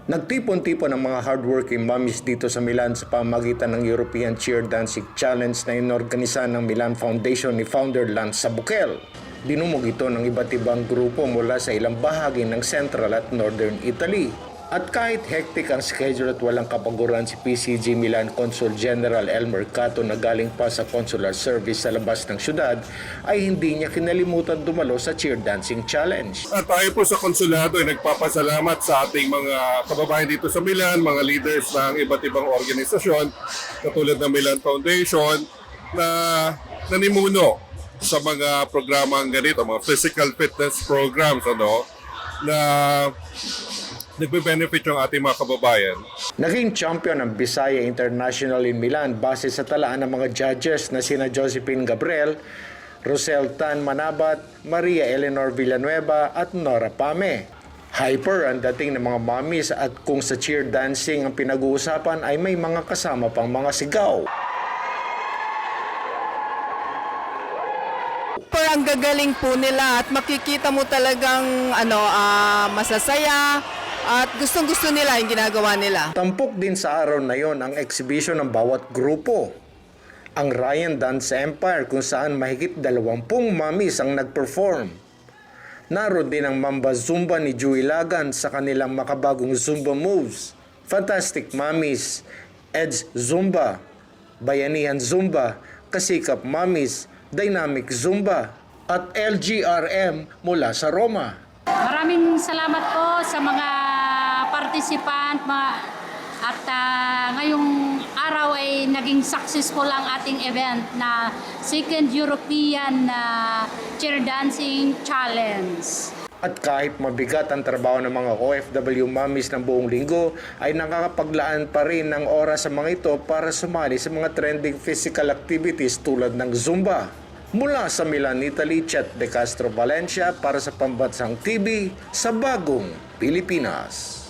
Nagtipon-tipon ang mga hardworking mommies dito sa Milan sa pamamagitan ng European Cheer Dancing Challenge na inorganisa ng Milan Foundation ni founder Lance Sabukel. Dinumog ito ng iba't ibang grupo mula sa ilang bahagi ng Central at Northern Italy. At kahit hectic ang schedule at walang kapaguran si PCG Milan Consul General Elmer Cato na galing pa sa consular service sa labas ng syudad, ay hindi niya kinalimutan dumalo sa Cheer Dancing Challenge. At tayo po sa konsulado ay nagpapasalamat sa ating mga kababayan dito sa Milan, mga leaders ng iba't ibang organisasyon katulad ng Milan Foundation na nanimuno sa mga programang ganito, mga physical fitness programs na nagbe-benefit yung ating mga kababayan. Naging champion ng Bisaya International in Milan base sa talaan ng mga judges na sina Josephine Gabriel, Rosel Tan Manabat, Maria Eleanor Villanueva at Nora Pame. Hyper ang dating ng mga mommies at kung sa cheer dancing ang pinag-uusapan ay may mga kasama pang mga sigaw. Ang gagaling po nila at makikita mo talagang masasaya at gustong-gusto nila yung ginagawa nila. Tampok din sa araw na yon ang exhibition ng bawat grupo. Ang Ryan Dance Empire kung saan mahigit 20 mommies ang nag-perform. Naroon din ang Mamba Zumba ni Joey Lagan sa kanilang makabagong Zumba moves. Fantastic Mommies, Ed's Zumba, Bayanihan Zumba, Kasikap Mommies, Dynamic Zumba, at LGRM mula sa Roma. Maraming salamat po sa mga participant at ngayong araw ay naging successful ang ating event na Second European Cheer Dancing Challenge. At kahit mabigat ang trabaho ng mga OFW mommies ng buong linggo, ay nakakapaglaan pa rin ng oras sa mga ito para sumali sa mga trending physical activities tulad ng Zumba. Mula sa Milan, Italy, Chet De Castro Valencia para sa Pambansang TV sa Bagong Pilipinas.